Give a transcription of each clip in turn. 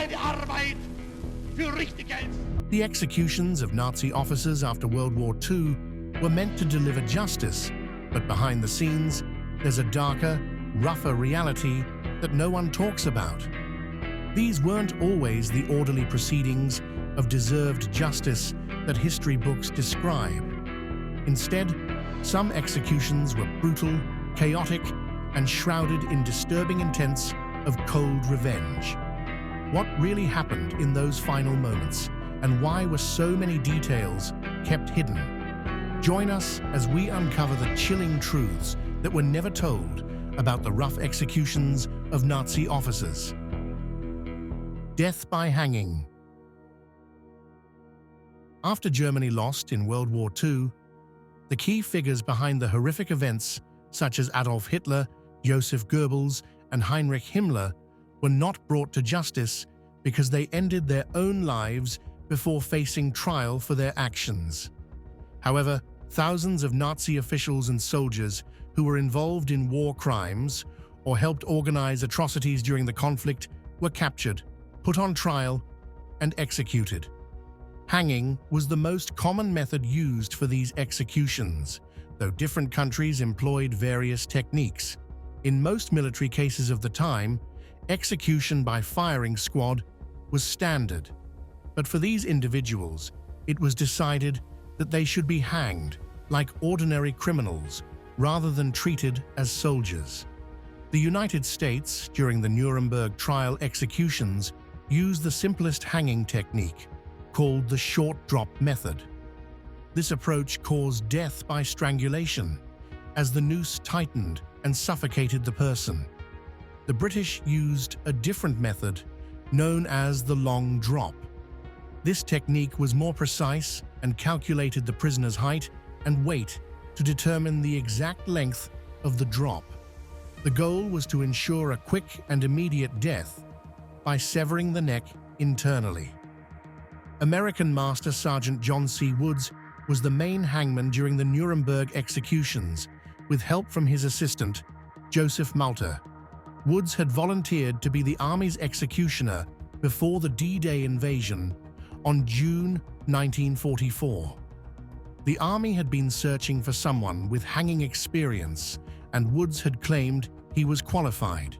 seine Arbeit für richtig hältst. The executions of Nazi officers after World War II were meant to deliver justice, but behind the scenes, there's a darker, rougher reality that no one talks about. These weren't always the orderly proceedings of deserved justice that history books describe. Instead, some executions were brutal, chaotic, and shrouded in disturbing intents of cold revenge. What really happened in those final moments, and why were so many details kept hidden? Join us as we uncover the chilling truths that were never told about the rough executions of Nazi officers. Death by hanging. After Germany lost in World War II, the key figures behind the horrific events, such as Adolf Hitler, Joseph Goebbels, and Heinrich Himmler, were not brought to justice because they ended their own lives before facing trial for their actions. However, thousands of Nazi officials and soldiers who were involved in war crimes or helped organize atrocities during the conflict were captured, put on trial, and executed. Hanging was the most common method used for these executions, though different countries employed various techniques. In most military cases of the time, execution by firing squad was standard. But for these individuals, it was decided that they should be hanged like ordinary criminals rather than treated as soldiers. The United States, during the Nuremberg trial executions, used the simplest hanging technique, called the short drop method. This approach caused death by strangulation, as the noose tightened and suffocated the person. The British used a different method, known as the long drop. This technique was more precise and calculated the prisoner's height and weight to determine the exact length of the drop. The goal was to ensure a quick and immediate death by severing the neck internally. American Master Sergeant John C. Woods was the main hangman during the Nuremberg executions, with help from his assistant, Joseph Malter. Woods had volunteered to be the Army's executioner before the D-Day invasion on June 1944. The Army had been searching for someone with hanging experience, and Woods had claimed he was qualified.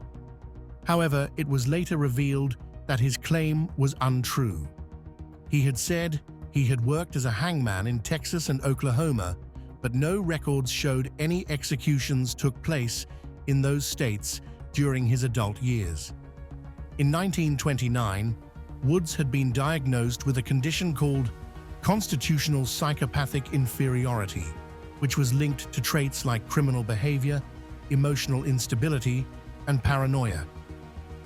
However, it was later revealed that his claim was untrue. He had said he had worked as a hangman in Texas and Oklahoma, but no records showed any executions took place in those states during his adult years. In 1929, Woods had been diagnosed with a condition called constitutional psychopathic inferiority, which was linked to traits like criminal behavior, emotional instability, and paranoia.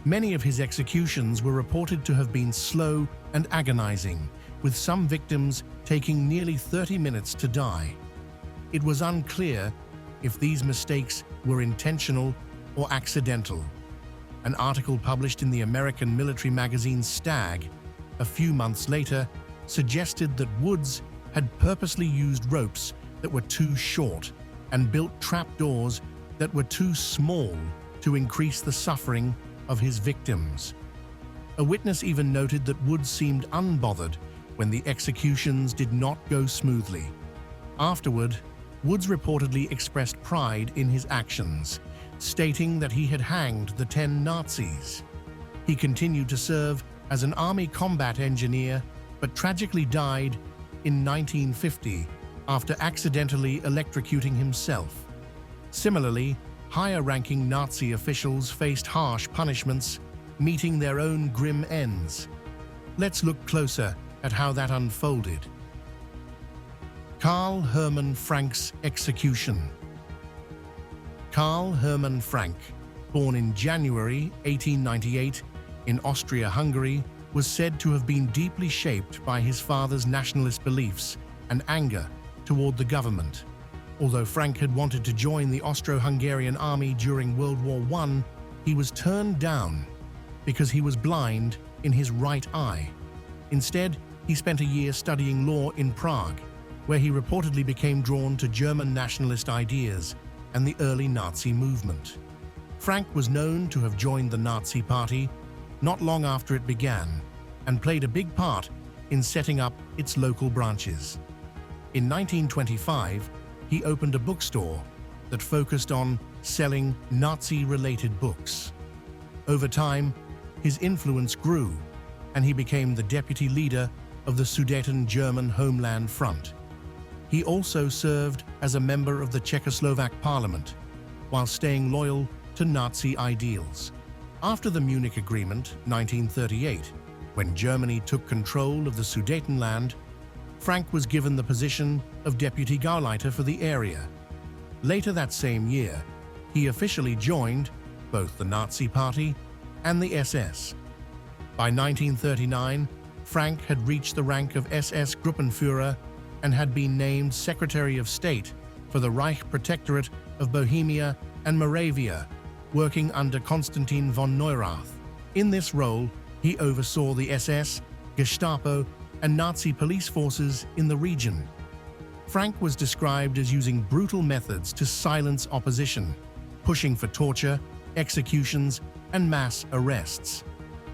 Many of his executions were reported to have been slow and agonizing, with some victims taking nearly 30 minutes to die. It was unclear if these mistakes were intentional or accidental. An article published in the American military magazine Stag a few months later suggested that Woods had purposely used ropes that were too short and built trapdoors that were too small to increase the suffering of his victims. A witness even noted that Woods seemed unbothered when the executions did not go smoothly. Afterward, Woods reportedly expressed pride in his actions, stating that he had hanged the 10 Nazis. He continued to serve as an Army combat engineer, but tragically died in 1950 after accidentally electrocuting himself. Similarly, higher-ranking Nazi officials faced harsh punishments, meeting their own grim ends. Let's look closer at how that unfolded. Karl Hermann Frank's execution. Karl Hermann Frank, born in January 1898 in Austria-Hungary, was said to have been deeply shaped by his father's nationalist beliefs and anger toward the government. Although Frank had wanted to join the Austro-Hungarian army during World War I, he was turned down because he was blind in his right eye. Instead, he spent a year studying law in Prague, where he reportedly became drawn to German nationalist ideas and the early Nazi movement. Frank was known to have joined the Nazi Party not long after it began, and played a big part in setting up its local branches. In 1925, he opened a bookstore that focused on selling Nazi-related books. Over time, his influence grew, and he became the deputy leader of the Sudeten German Homeland Front. He also served as a member of the Czechoslovak parliament, while staying loyal to Nazi ideals. After the Munich Agreement, 1938, when Germany took control of the Sudetenland, Frank was given the position of deputy Gauleiter for the area. Later that same year, he officially joined both the Nazi Party and the SS. By 1939, Frank had reached the rank of SS Gruppenführer and had been named Secretary of State for the Reich Protectorate of Bohemia and Moravia, working under Konstantin von Neurath. In this role, he oversaw the SS, Gestapo, and Nazi police forces in the region. Frank was described as using brutal methods to silence opposition, pushing for torture, executions, and mass arrests.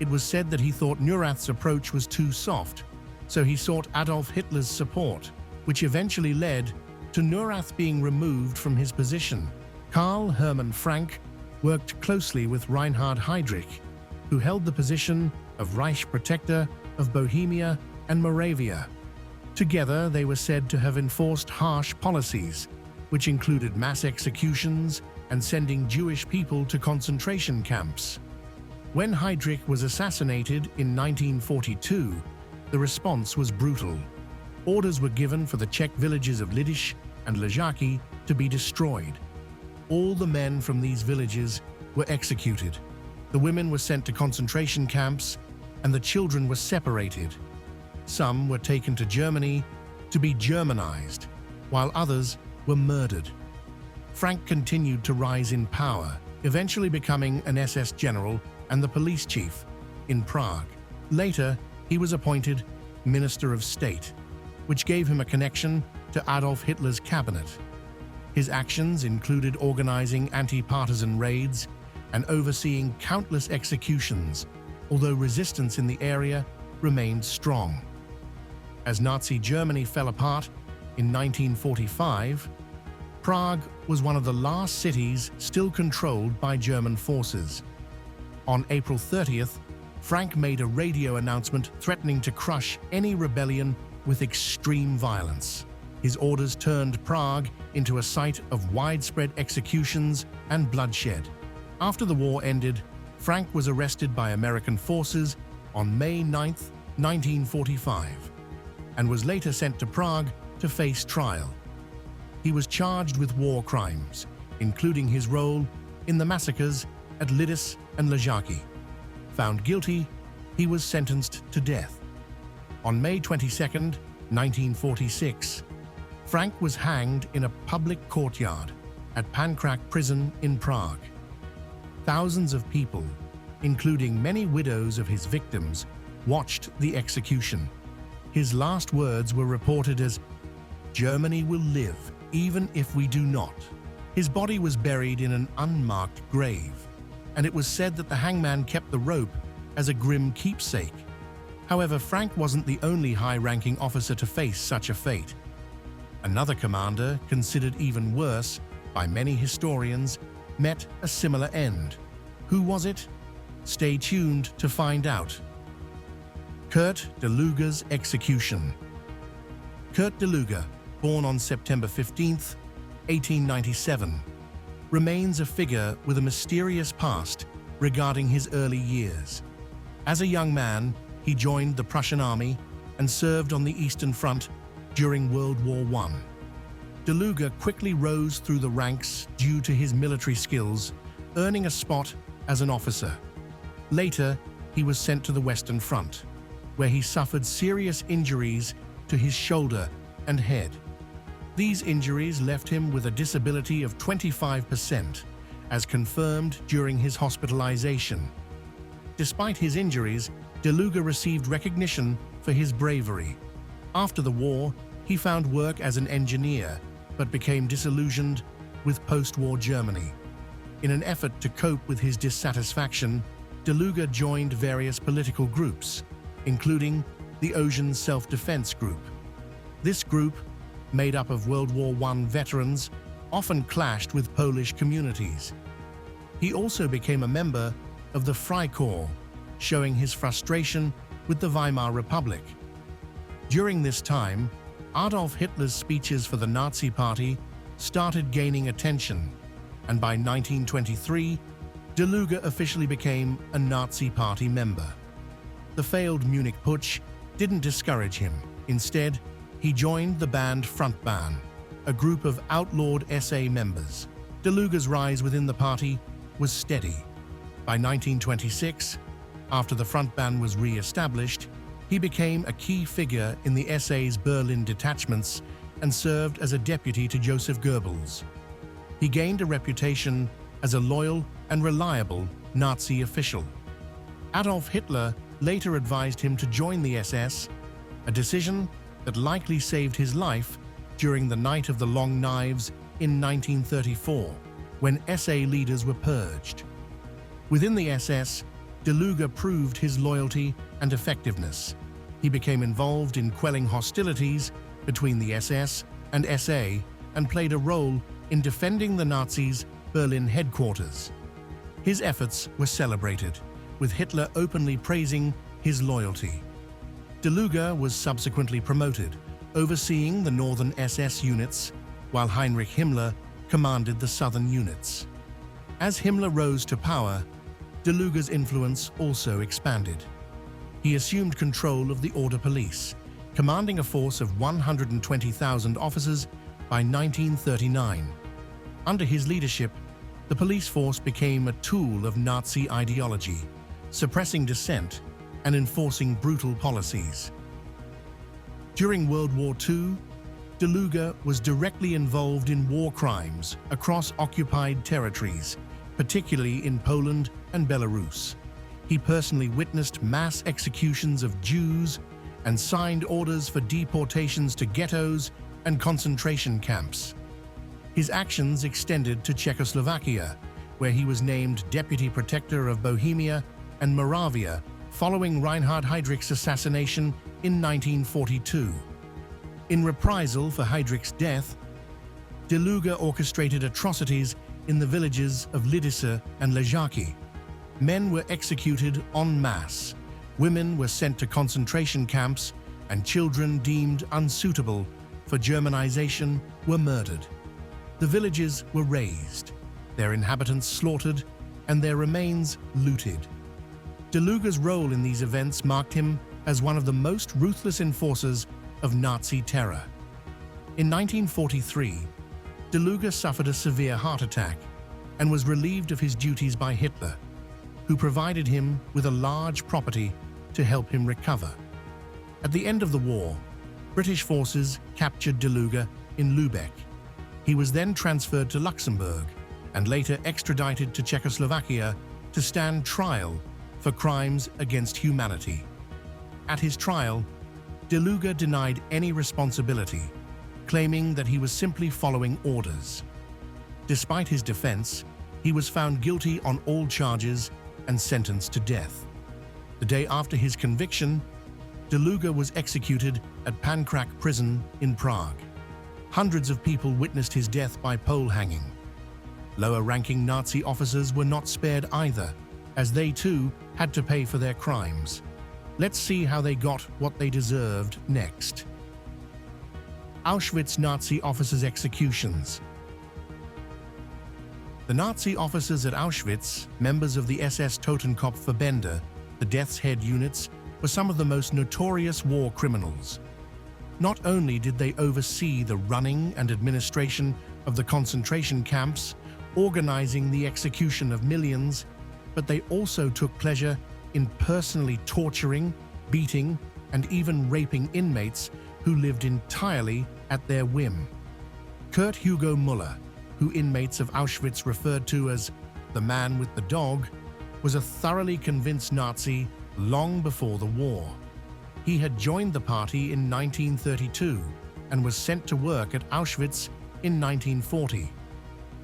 It was said that he thought Neurath's approach was too soft, so he sought Adolf Hitler's support, which eventually led to Neurath being removed from his position. Karl Hermann Frank worked closely with Reinhard Heydrich, who held the position of Reich Protector of Bohemia and Moravia. Together, they were said to have enforced harsh policies, which included mass executions and sending Jewish people to concentration camps. When Heydrich was assassinated in 1942, the response was brutal. Orders were given for the Czech villages of Lidice and Ležáky to be destroyed. All the men from these villages were executed. The women were sent to concentration camps, and the children were separated. Some were taken to Germany to be Germanized, while others were murdered. Frank continued to rise in power, eventually becoming an SS general and the police chief in Prague. Later, he was appointed Minister of State, which gave him a connection to Adolf Hitler's cabinet. His actions included organizing anti-partisan raids and overseeing countless executions, although resistance in the area remained strong. As Nazi Germany fell apart in 1945, Prague was one of the last cities still controlled by German forces. On April 30th, Frank made a radio announcement threatening to crush any rebellion with extreme violence. His orders turned Prague into a site of widespread executions and bloodshed. After the war ended, Frank was arrested by American forces on May 9, 1945, and was later sent to Prague to face trial. He was charged with war crimes, including his role in the massacres at Lidice and Ležáky. Found guilty, he was sentenced to death. On May 22, 1946, Frank was hanged in a public courtyard at Pankrak prison in Prague. Thousands of people, including many widows of his victims, watched the execution. His last words were reported as, "Germany will live, even if we do not." His body was buried in an unmarked grave, and it was said that the hangman kept the rope as a grim keepsake. However, Frank wasn't the only high-ranking officer to face such a fate. Another commander, considered even worse by many historians, met a similar end. Who was it? Stay tuned to find out. Kurt de Luga's execution. Kurt de Luga, born on September 15, 1897, remains a figure with a mysterious past regarding his early years. As a young man, he joined the Prussian army and served on the Eastern Front during World War I. De Luga quickly rose through the ranks due to his military skills, earning a spot as an officer. Later, he was sent to the Western Front, where he suffered serious injuries to his shoulder and head. These injuries left him with a disability of 25%, as confirmed during his hospitalization. Despite his injuries, de Luga received recognition for his bravery. After the war, he found work as an engineer, but became disillusioned with post-war Germany. In an effort to cope with his dissatisfaction, DeLuga joined various political groups, including the Ocean Self-Defense Group. This group, made up of World War I veterans, often clashed with Polish communities. He also became a member of the Freikorps, showing his frustration with the Weimar Republic. During this time, Adolf Hitler's speeches for the Nazi Party started gaining attention, and by 1923, DeLuga officially became a Nazi Party member. The failed Munich Putsch didn't discourage him. Instead, he joined the band Frontbahn, a group of outlawed SA members. DeLuga's rise within the party was steady. By 1926, after the Frontbahn was re-established, he became a key figure in the SA's Berlin detachments and served as a deputy to Joseph Goebbels. He gained a reputation as a loyal and reliable Nazi official. Adolf Hitler later advised him to join the SS, a decision that likely saved his life during the Night of the Long Knives in 1934, when SA leaders were purged. Within the SS, DeLuga proved his loyalty and effectiveness. He became involved in quelling hostilities between the SS and SA and played a role in defending the Nazis' Berlin headquarters. His efforts were celebrated, with Hitler openly praising his loyalty. DeLuga was subsequently promoted, overseeing the northern SS units, while Heinrich Himmler commanded the southern units. As Himmler rose to power, DeLuga's influence also expanded. He assumed control of the Order Police, commanding a force of 120,000 officers by 1939. Under his leadership, the police force became a tool of Nazi ideology, suppressing dissent and enforcing brutal policies. During World War II, DeLuga was directly involved in war crimes across occupied territories, particularly in Poland and Belarus. He personally witnessed mass executions of Jews and signed orders for deportations to ghettos and concentration camps. His actions extended to Czechoslovakia, where he was named Deputy Protector of Bohemia and Moravia following Reinhard Heydrich's assassination in 1942. In reprisal for Heydrich's death, DeLuga orchestrated atrocities in the villages of Lidice and Ležáky. Men were executed en masse, women were sent to concentration camps, and children deemed unsuitable for Germanization were murdered. The villages were razed, their inhabitants slaughtered, and their remains looted. DeLuga's role in these events marked him as one of the most ruthless enforcers of Nazi terror. In 1943, DeLuga suffered a severe heart attack and was relieved of his duties by Hitler, who provided him with a large property to help him recover. At the end of the war, British forces captured DeLuga in Lübeck. He was then transferred to Luxembourg and later extradited to Czechoslovakia to stand trial for crimes against humanity. At his trial, DeLuga denied any responsibility, claiming that he was simply following orders. Despite his defense, he was found guilty on all charges and sentenced to death. The day after his conviction, DeLuga was executed at Pankrak prison in Prague. Hundreds of people witnessed his death by pole hanging. Lower-ranking Nazi officers were not spared either, as they too had to pay for their crimes. Let's see how they got what they deserved next. Auschwitz Nazi officers' executions. The Nazi officers at Auschwitz, members of the SS Totenkopfverbände, the Death's Head units, were some of the most notorious war criminals. Not only did they oversee the running and administration of the concentration camps, organizing the execution of millions, but they also took pleasure in personally torturing, beating, and even raping inmates who lived entirely at their whim. Kurt Hugo Müller, who inmates of Auschwitz referred to as the man with the dog, was a thoroughly convinced Nazi long before the war. He had joined the party in 1932 and was sent to work at Auschwitz in 1940.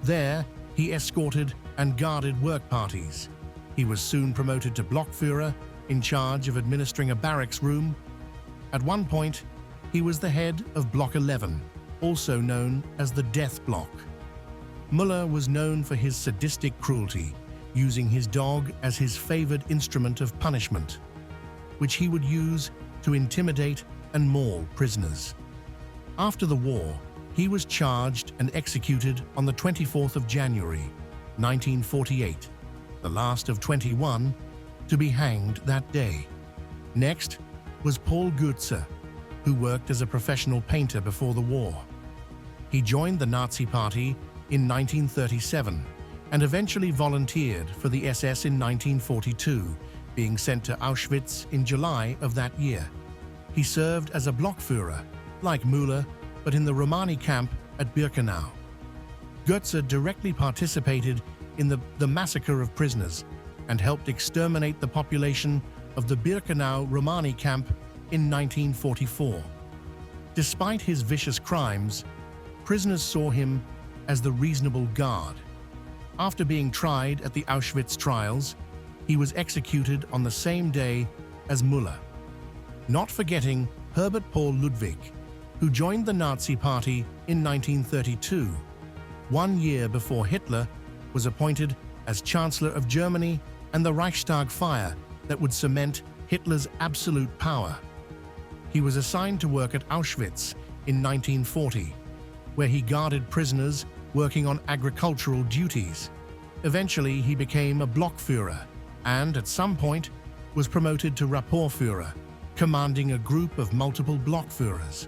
There, he escorted and guarded work parties. He was soon promoted to Blockführer, in charge of administering a barracks room. At one point, he was the head of Block 11, also known as the Death Block. Müller was known for his sadistic cruelty, using his dog as his favored instrument of punishment, which he would use to intimidate and maul prisoners. After the war, he was charged and executed on the 24th of January, 1948, the last of 21 to be hanged that day. Next was Paul Goetze, who worked as a professional painter before the war. He joined the Nazi Party in 1937 and eventually volunteered for the SS in 1942, being sent to Auschwitz in July of that year. He served as a Blockführer, like Müller, but in the Romani camp at Birkenau. Goetze directly participated in the massacre of prisoners and helped exterminate the population of the Birkenau Romani camp in 1944. Despite his vicious crimes, prisoners saw him as the reasonable guard. After being tried at the Auschwitz trials, he was executed on the same day as Müller. Not forgetting Herbert Paul Ludwig, who joined the Nazi Party in 1932, 1 year before Hitler was appointed as Chancellor of Germany and the Reichstag fire that would cement Hitler's absolute power. He was assigned to work at Auschwitz in 1940, where he guarded prisoners working on agricultural duties. Eventually, he became a Blockführer and, at some point, was promoted to Rapportführer, commanding a group of multiple Blockführers.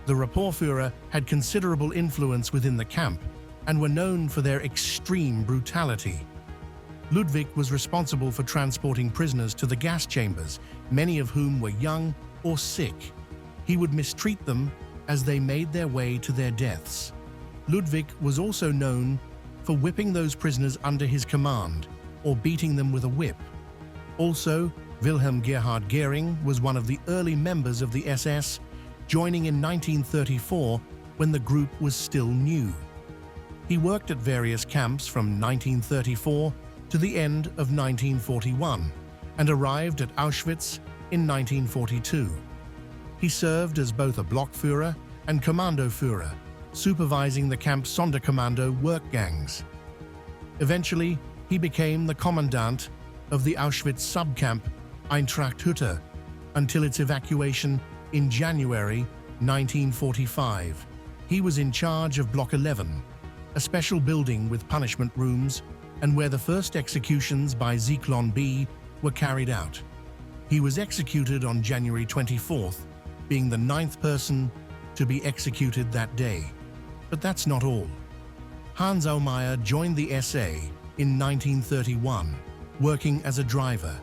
The Rapportführer had considerable influence within the camp and were known for their extreme brutality. Ludwig was responsible for transporting prisoners to the gas chambers, many of whom were young or sick. He would mistreat them as they made their way to their deaths. Ludwig was also known for whipping those prisoners under his command or beating them with a whip. Also, Wilhelm Gerhard Göring was one of the early members of the SS, joining in 1934 when the group was still new. He worked at various camps from 1934 to the end of 1941 and arrived at Auschwitz in 1942. He served as both a Blockführer and Kommandoführer, supervising the camp's Sonderkommando work gangs. Eventually, he became the commandant of the Auschwitz subcamp Eintrachthütte until its evacuation in January 1945. He was in charge of Block 11, a special building with punishment rooms and where the first executions by Zyklon B were carried out. He was executed on January 24th, being the 9th person to be executed that day. But that's not all. Hans Aumeier joined the SA in 1931, working as a driver.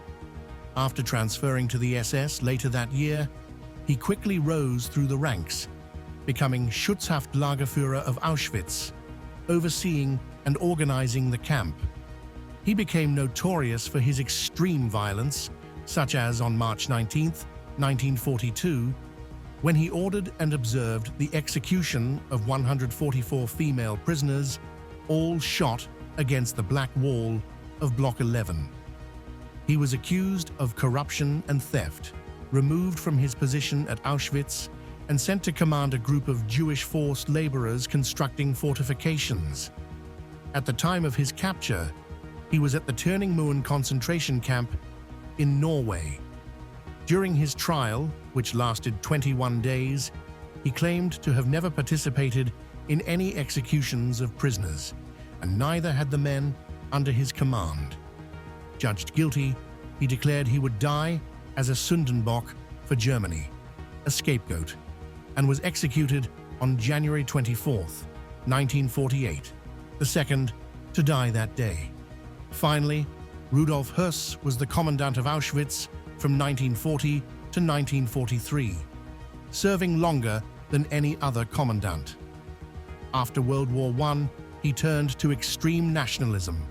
After transferring to the SS later that year, he quickly rose through the ranks, becoming Schutzhaftlagerführer of Auschwitz, overseeing and organizing the camp. He became notorious for his extreme violence, such as on March 19, 1942, when he ordered and observed the execution of 144 female prisoners, all shot against the black wall of Block 11. He was accused of corruption and theft, removed from his position at Auschwitz, and sent to command a group of Jewish forced laborers constructing fortifications. At the time of his capture, he was at the Turningmoen concentration camp in Norway. During his trial, which lasted 21 days, he claimed to have never participated in any executions of prisoners, and neither had the men under his command. Judged guilty, he declared he would die as a Sündenbock for Germany, a scapegoat, and was executed on January 24, 1948, the second to die that day. Finally, Rudolf Höss was the commandant of Auschwitz from 1940 to 1943, serving longer than any other commandant. After World War I, he turned to extreme nationalism,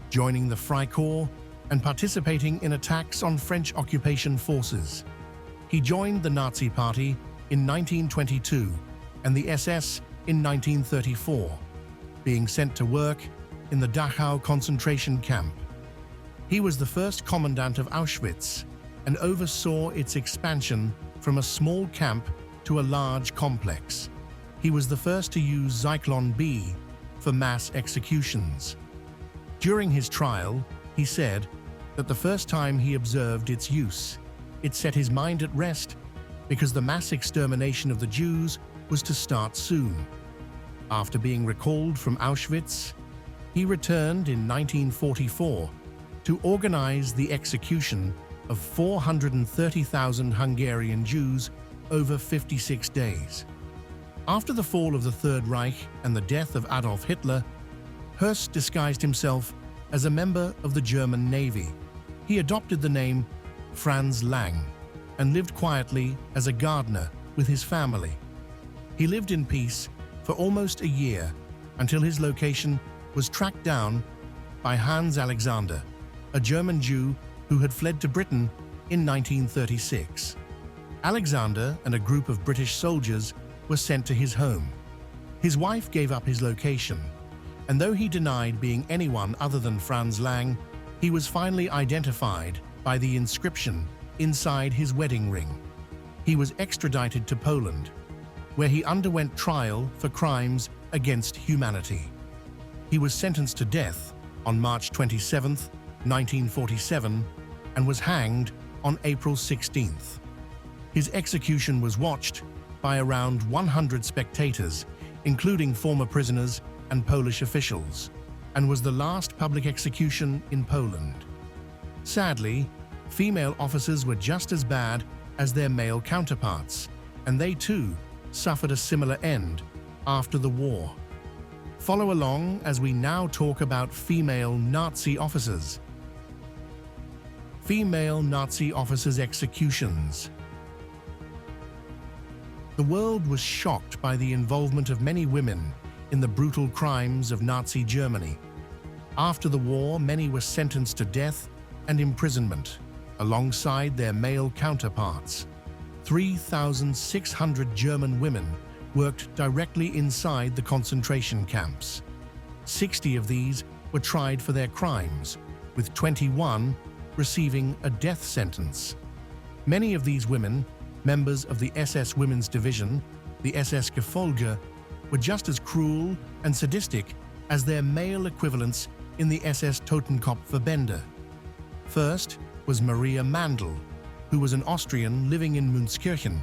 joining the Freikorps and participating in attacks on French occupation forces. He joined the Nazi Party in 1922 and the SS in 1934, being sent to work in the Dachau concentration camp. He was the first commandant of Auschwitz and oversaw its expansion from a small camp to a large complex. He was the first to use Zyklon B for mass executions. During his trial, he said that the first time he observed its use, it set his mind at rest because the mass extermination of the Jews was to start soon. After being recalled from Auschwitz, he returned in 1944 to organize the execution of 430,000 Hungarian Jews over 56 days. After the fall of the Third Reich and the death of Adolf Hitler, Höss disguised himself as a member of the German Navy. He adopted the name Franz Lang and lived quietly as a gardener with his family. He lived in peace for almost a year until his location was tracked down by Hans Alexander, a German Jew who had fled to Britain in 1936. Alexander and a group of British soldiers were sent to his home. His wife gave up his location, and though he denied being anyone other than Franz Lang, he was finally identified by the inscription inside his wedding ring. He was extradited to Poland, where he underwent trial for crimes against humanity. He was sentenced to death on March 27, 1947, and was hanged on April 16th. His execution was watched by around 100 spectators, including former prisoners and Polish officials, and was the last public execution in Poland. Sadly, female officers were just as bad as their male counterparts, and they too suffered a similar end after the war. Follow along as we now talk about female Nazi officers. Female Nazi officers' executions. The world was shocked by the involvement of many women in the brutal crimes of Nazi Germany. After the war, many were sentenced to death and imprisonment, alongside their male counterparts. 3,600 German women worked directly inside the concentration camps. 60 of these were tried for their crimes, with 21 receiving a death sentence. Many of these women, members of the SS Women's Division, the SS Gefolge, were just as cruel and sadistic as their male equivalents in the SS Totenkopfverbände. First was Maria Mandl, who was an Austrian living in Münzkirchen,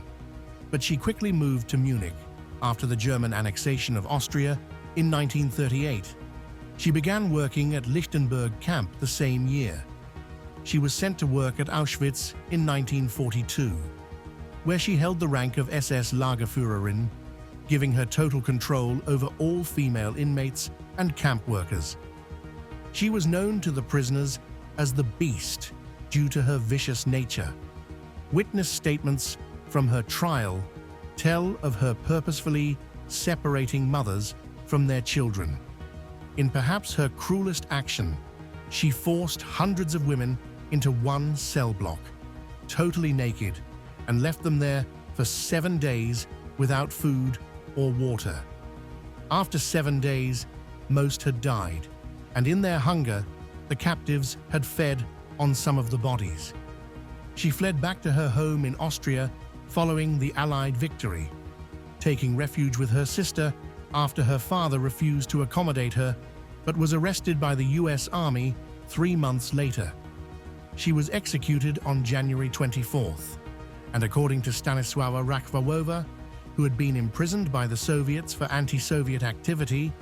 but she quickly moved to Munich after the German annexation of Austria in 1938. She began working at Lichtenberg camp the same year. She was sent to work at Auschwitz in 1942, where she held the rank of SS Lagerführerin, giving her total control over all female inmates and camp workers. She was known to the prisoners as the Beast due to her vicious nature. Witness statements from her trial tell of her purposefully separating mothers from their children. In perhaps her cruelest action, she forced hundreds of women into one cell block, totally naked, and left them there for 7 days without food or water. After 7 days, most had died, and in their hunger, the captives had fed on some of the bodies. She fled back to her home in Austria following the Allied victory, taking refuge with her sister after her father refused to accommodate her, but was arrested by the US Army 3 months later. She was executed on January 24th, and according to Stanisława Rakhwałova, who had been imprisoned by the Soviets for anti-Soviet activity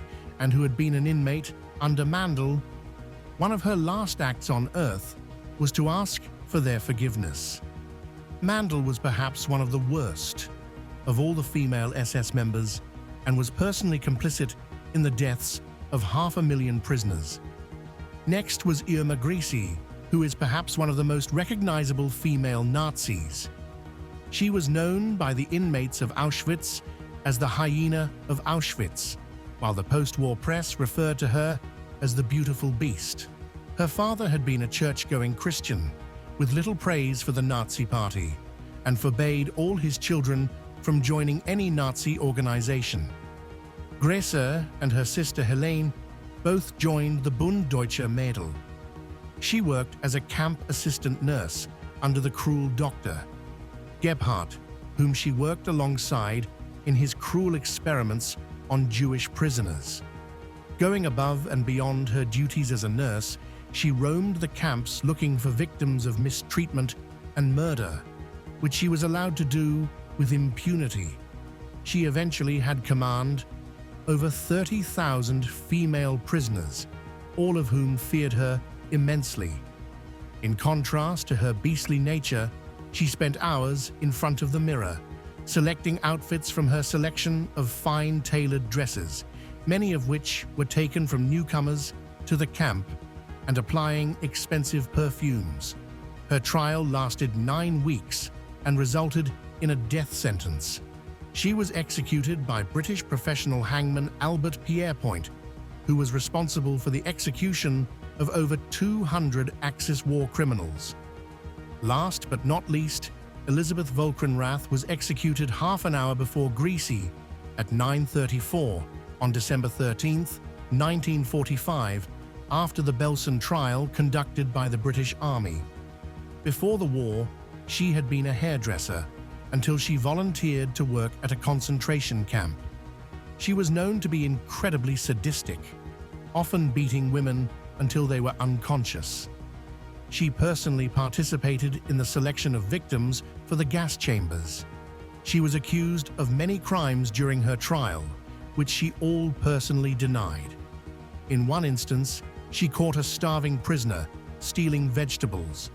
and who had been an inmate under Mandl, one of her last acts on Earth was to ask for their forgiveness. Mandl was perhaps one of the worst of all the female SS members and was personally complicit in the deaths of 500,000 prisoners. Next was Irma Grisi, who is perhaps one of the most recognizable female Nazis. She was known by the inmates of Auschwitz as the Hyena of Auschwitz, while the post-war press referred to her as the Beautiful Beast. Her father had been a church-going Christian, with little praise for the Nazi Party, and forbade all his children from joining any Nazi organization. Grese and her sister Helene both joined the Bund Deutscher Mädel. She worked as a camp assistant nurse under the cruel doctor, Gebhardt, whom she worked alongside in his cruel experiments on Jewish prisoners. Going above and beyond her duties as a nurse, she roamed the camps looking for victims of mistreatment and murder, which she was allowed to do with impunity. She eventually had command over 30,000 female prisoners, all of whom feared her immensely. In contrast to her beastly nature, she spent hours in front of the mirror, selecting outfits from her selection of fine tailored dresses, many of which were taken from newcomers to the camp, and applying expensive perfumes. Her trial lasted 9 weeks and resulted in a death sentence. She was executed by British professional hangman Albert Pierrepoint, who was responsible for the execution of over 200 Axis war criminals. Last but not least, Elizabeth Volkenrath was executed half an hour before Greasy at 9:34 on December 13, 1945, after the Belsen trial conducted by the British Army. Before the war, she had been a hairdresser until she volunteered to work at a concentration camp. She was known to be incredibly sadistic, often beating women until they were unconscious. She personally participated in the selection of victims for the gas chambers. She was accused of many crimes during her trial, which she all personally denied. In one instance, she caught a starving prisoner stealing vegetables.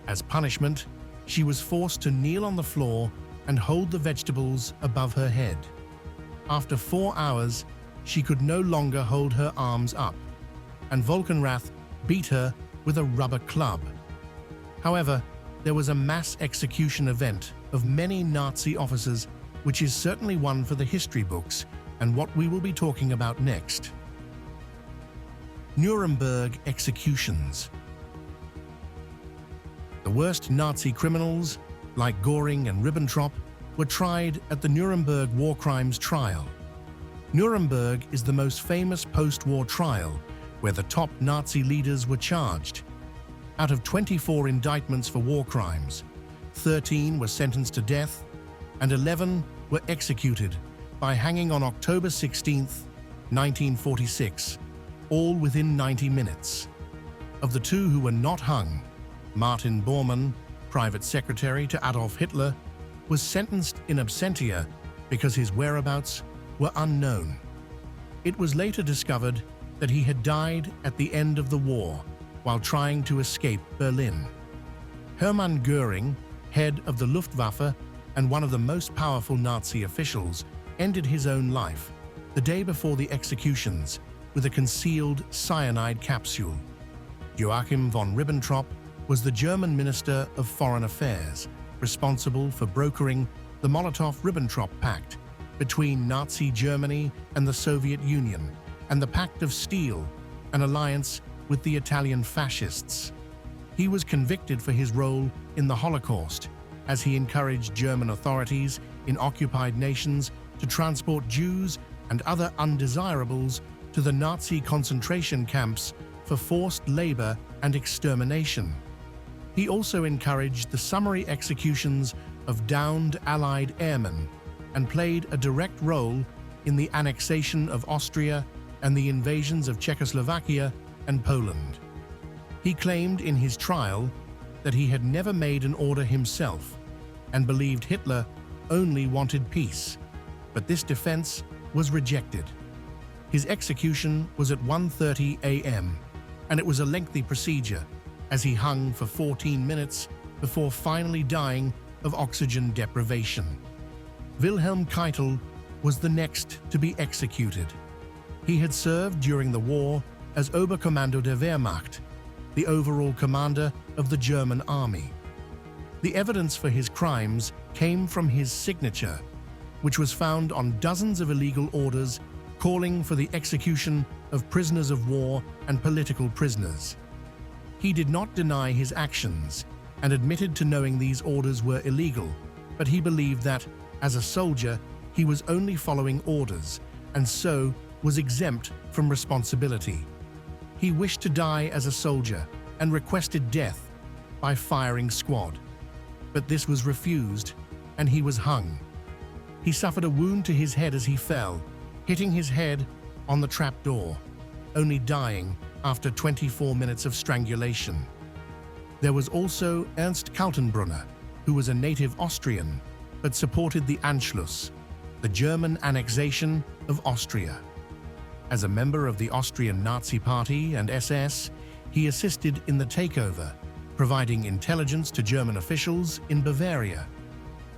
As punishment, she was forced to kneel on the floor and hold the vegetables above her head. After 4 hours, she could no longer hold her arms up, and Volkenrath beat her with a rubber club. However, there was a mass execution event of many Nazi officers, which is certainly one for the history books and what we will be talking about next. Nuremberg executions. The worst Nazi criminals, like Göring and Ribbentrop, were tried at the Nuremberg war crimes trial. Nuremberg is the most famous post-war trial where the top Nazi leaders were charged. Out of 24 indictments for war crimes, 13 were sentenced to death and 11 were executed by hanging on October 16, 1946, all within 90 minutes. Of the 2 who were not hung, Martin Bormann, private secretary to Adolf Hitler, was sentenced in absentia because his whereabouts were unknown. It was later discovered that he had died at the end of the war while trying to escape Berlin. Hermann Göring, head of the Luftwaffe and one of the most powerful Nazi officials, ended his own life the day before the executions with a concealed cyanide capsule. Joachim von Ribbentrop was the German Minister of Foreign Affairs, responsible for brokering the Molotov-Ribbentrop Pact between Nazi Germany and the Soviet Union, and the Pact of Steel, an alliance with the Italian fascists. He was convicted for his role in the Holocaust, as he encouraged German authorities in occupied nations to transport Jews and other undesirables to the Nazi concentration camps for forced labor and extermination. He also encouraged the summary executions of downed Allied airmen and played a direct role in the annexation of Austria and the invasions of Czechoslovakia and Poland. He claimed in his trial that he had never made an order himself and believed Hitler only wanted peace, but this defense was rejected. His execution was at 1:30 a.m., and it was a lengthy procedure as he hung for 14 minutes before finally dying of oxygen deprivation. Wilhelm Keitel was the next to be executed. He had served during the war as Oberkommando der Wehrmacht, the overall commander of the German army. The evidence for his crimes came from his signature, which was found on dozens of illegal orders calling for the execution of prisoners of war and political prisoners. He did not deny his actions and admitted to knowing these orders were illegal, but he believed that, as a soldier, he was only following orders and so was exempt from responsibility. He wished to die as a soldier and requested death by firing squad. But this was refused, and he was hung. He suffered a wound to his head as he fell, hitting his head on the trapdoor, only dying after 24 minutes of strangulation. There was also Ernst Kaltenbrunner, who was a native Austrian, but supported the Anschluss, the German annexation of Austria. As a member of the Austrian Nazi Party and SS, he assisted in the takeover, providing intelligence to German officials in Bavaria.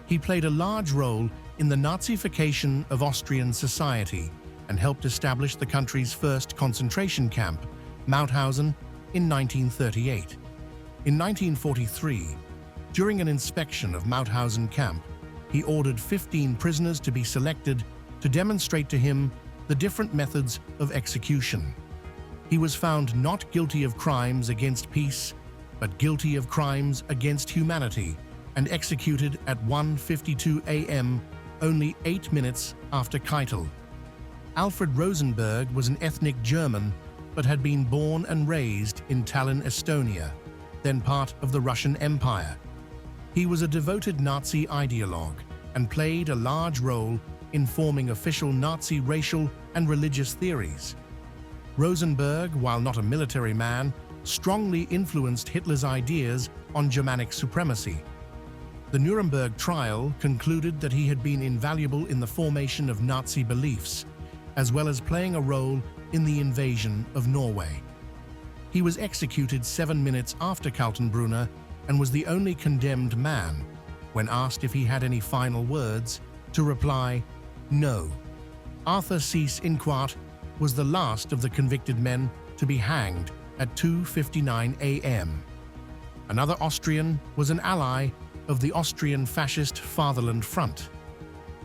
He played a large role in the Nazification of Austrian society and helped establish the country's first concentration camp, Mauthausen, in 1938. In 1943, during an inspection of Mauthausen camp, he ordered 15 prisoners to be selected to demonstrate to him the different methods of execution. He was found not guilty of crimes against peace, but guilty of crimes against humanity, and executed at 1:52 a.m., only 8 minutes after Keitel. Alfred Rosenberg was an ethnic German, but had been born and raised in Tallinn, Estonia, then part of the Russian Empire. He was a devoted Nazi ideologue and played a large role in forming official Nazi racial and religious theories. Rosenberg, while not a military man, strongly influenced Hitler's ideas on Germanic supremacy. The Nuremberg trial concluded that he had been invaluable in the formation of Nazi beliefs, as well as playing a role in the invasion of Norway. He was executed 7 minutes after Kaltenbrunner and was the only condemned man, when asked if he had any final words, to reply, no. Arthur Cees Inquart was the last of the convicted men to be hanged at 2:59 a.m. Another Austrian was an ally of the Austrian fascist Fatherland Front.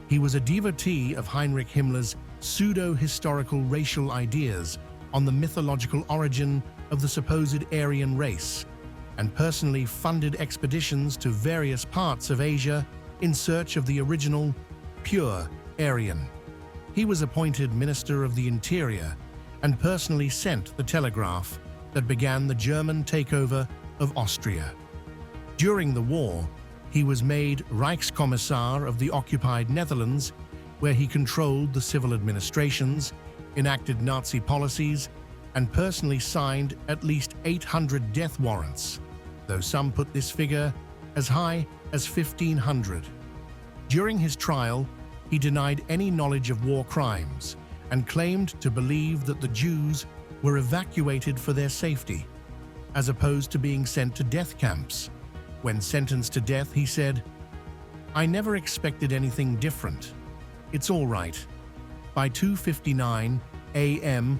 He was a devotee of Heinrich Himmler's pseudo-historical racial ideas on the mythological origin of the supposed Aryan race, and personally funded expeditions to various parts of Asia in search of the original, pure Aryan. He was appointed Minister of the Interior and personally sent the telegraph that began the German takeover of Austria. During the war, he was made Reichskommissar of the occupied Netherlands, where he controlled the civil administrations, enacted Nazi policies, and personally signed at least 800 death warrants, though some put this figure as high as 1,500. During his trial, he denied any knowledge of war crimes and claimed to believe that the Jews were evacuated for their safety, as opposed to being sent to death camps. When sentenced to death, he said, "I never expected anything different. It's all right." By 2:59 a.m.,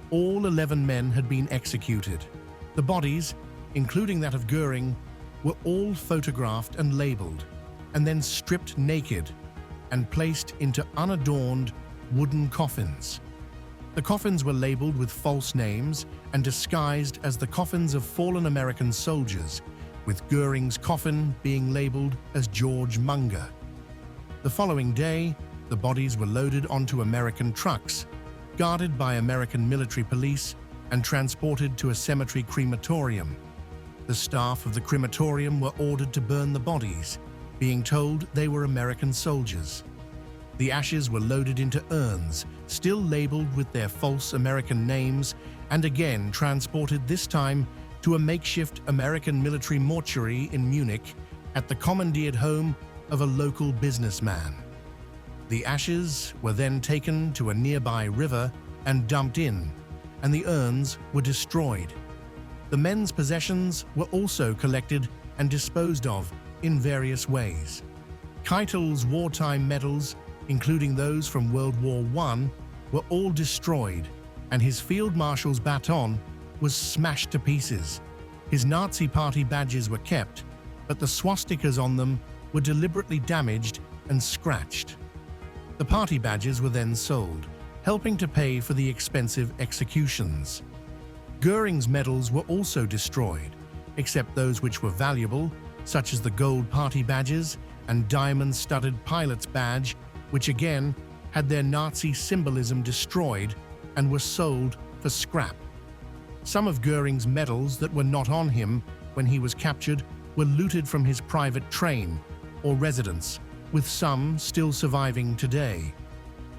all 11 men had been executed. The bodies, including that of Göring, were all photographed and labeled, and then stripped naked and placed into unadorned wooden coffins. The coffins were labeled with false names and disguised as the coffins of fallen American soldiers, with Göring's coffin being labeled as George Munger. The following day, the bodies were loaded onto American trucks, guarded by American military police, and transported to a cemetery crematorium. The staff of the crematorium were ordered to burn the bodies, being told they were American soldiers. The ashes were loaded into urns, still labeled with their false American names, and again transported this time to a makeshift American military mortuary in Munich at the commandeered home of a local businessman. The ashes were then taken to a nearby river and dumped in, and the urns were destroyed. The men's possessions were also collected and disposed of in various ways. Keitel's wartime medals, including those from World War I, were all destroyed, and his field marshal's baton was smashed to pieces. His Nazi party badges were kept, but the swastikas on them were deliberately damaged and scratched. The party badges were then sold, helping to pay for the expensive executions. Göring's medals were also destroyed, except those which were valuable, such as the gold party badges and diamond-studded pilot's badge, which again had their Nazi symbolism destroyed and were sold for scrap. Some of Goering's medals that were not on him when he was captured were looted from his private train or residence, with some still surviving today.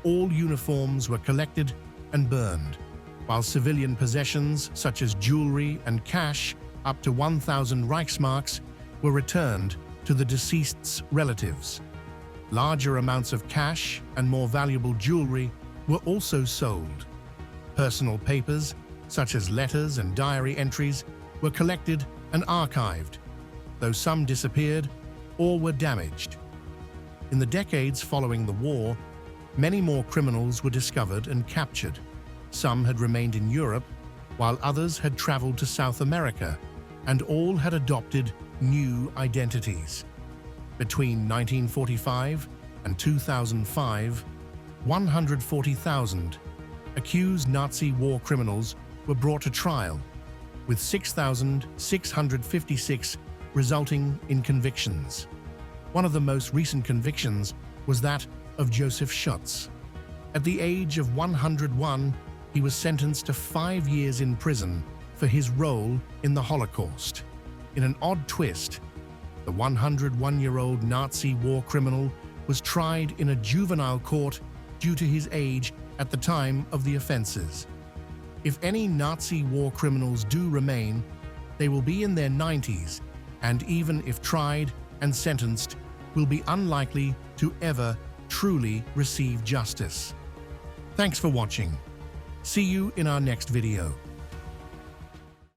All uniforms were collected and burned, while civilian possessions such as jewelry and cash up to 1,000 Reichsmarks were returned to the deceased's relatives. Larger amounts of cash and more valuable jewelry were also sold. Personal papers, such as letters and diary entries, were collected and archived, though some disappeared or were damaged. In the decades following the war, many more criminals were discovered and captured. Some had remained in Europe, while others had traveled to South America, and all had adopted new identities. Between 1945 and 2005, 140,000 accused Nazi war criminals were brought to trial, with 6,656 resulting in convictions. One of the most recent convictions was that of Joseph Schutz. At the age of 101, he was sentenced to 5 years in prison for his role in the Holocaust. In an odd twist, the 101-year-old Nazi war criminal was tried in a juvenile court due to his age at the time of the offenses. If any Nazi war criminals do remain, they will be in their 90s, and even if tried and sentenced, will be unlikely to ever truly receive justice. Thanks for watching. See you in our next video.